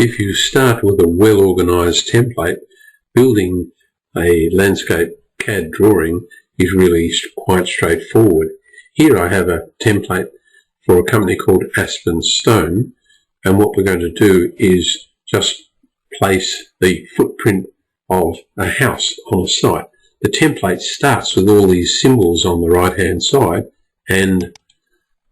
If you start with a well-organized template, building a landscape CAD drawing is really quite straightforward. Here I have a template for a company called AspenStone, and what we're going to do is just place the footprint of a house on a site. The template starts with all these symbols on the right hand side, and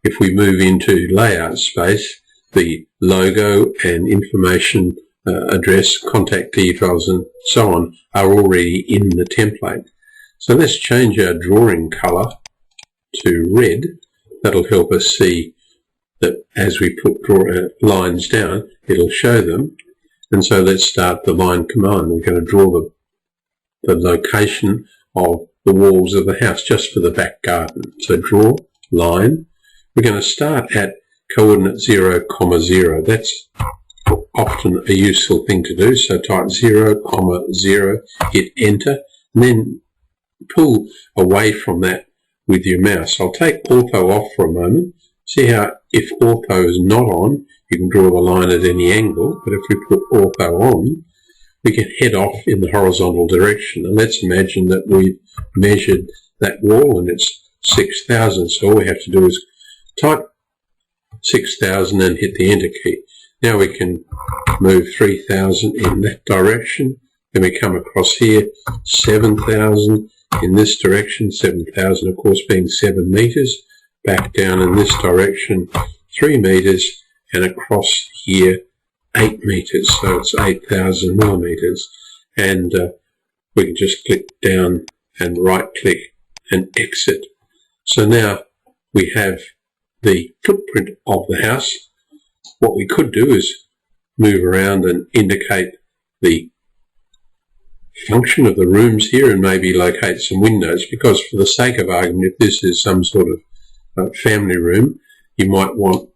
if we move into layout space, the logo and information, address, contact details and so on are already in the template. So let's change our drawing color to red. That'll help us see that as we put lines down, it'll show them. And so let's start the line command. We're going to draw the location of the walls of the house just for the back garden. So draw line. We're going to start at coordinate 0, 0. That's often a useful thing to do. So type 0, 0, hit enter, and then pull away from that with your mouse. I'll take ortho off for a moment. See how if ortho is not on, you can draw the line at any angle, but if we put ortho on, we can head off in the horizontal direction. And let's imagine that we've measured that wall and it's 6,000. So all we have to do is type 6,000 and hit the enter key. Now we can move 3,000 in that direction. Then we come across here, 7,000 in this direction, 7,000 of course being 7 meters. Back down in this direction, 3 meters, and across here, 8 meters. So it's 8,000 millimeters. And we can just click down and right click and exit. So now we have the footprint of the house. What we could do is move around and indicate the function of the rooms here and maybe locate some windows, because for the sake of argument, if this is some sort of family room, you might want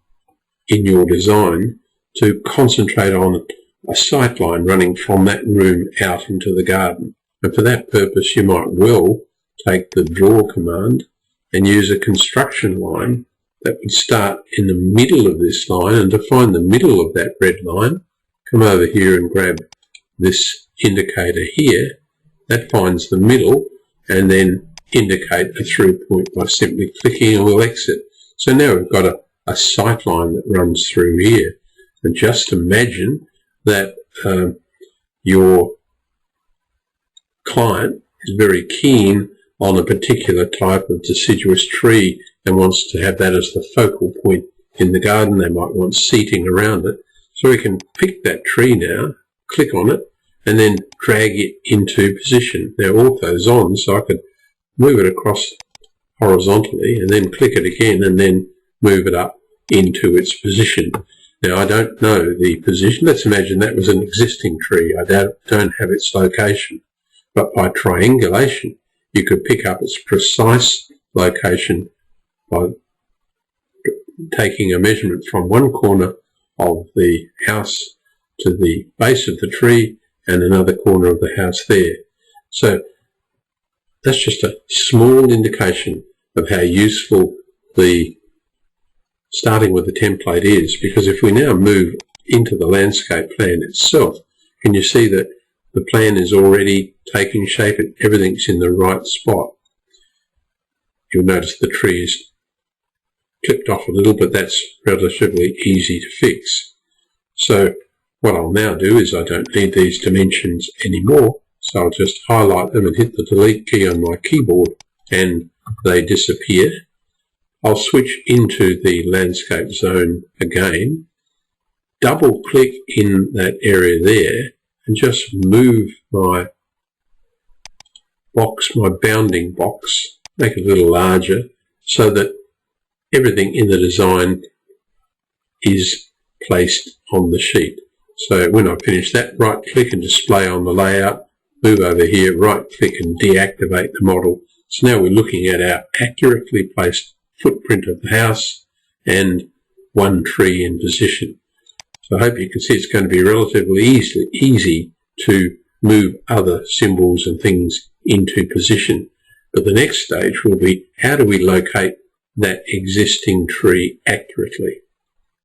in your design to concentrate on a sight line running from that room out into the garden. And for that purpose, you might well take the draw command and use a construction line that would start in the middle of this line, and to find the middle of that red line, come over here and grab this indicator here. That finds the middle, and then indicate a through point by simply clicking, and we'll exit. So now we've got a sight line that runs through here. And just imagine that your client is very keen on a particular type of deciduous tree and wants to have that as the focal point in the garden. They might want seating around it. So we can pick that tree now, click on it, and then drag it into position. Now ortho's on, so I could move it across horizontally and then click it again and then move it up into its position. Now I don't know the position. Let's imagine that was an existing tree. I don't have its location. But by triangulation, you could pick up its precise location by taking a measurement from one corner of the house to the base of the tree and another corner of the house there. So that's just a small indication of how useful the starting with the template is, because if we now move into the landscape plan itself, can you see that the plan is already taking shape and everything's in the right spot? You'll notice the tree is clipped off a little, but that's relatively easy to fix. So what I'll now do is I don't need these dimensions anymore, so I'll just highlight them and hit the delete key on my keyboard and they disappear. I'll switch into the landscape zone again, double click in that area there and just move my box, my bounding box, make it a little larger so that everything in the design is placed on the sheet. So when I finish that, right click and display on the layout, move over here, right click and deactivate the model. So now we're looking at our accurately placed footprint of the house and one tree in position. So I hope you can see it's going to be relatively easy to move other symbols and things into position. But the next stage will be, how do we locate that existing tree accurately?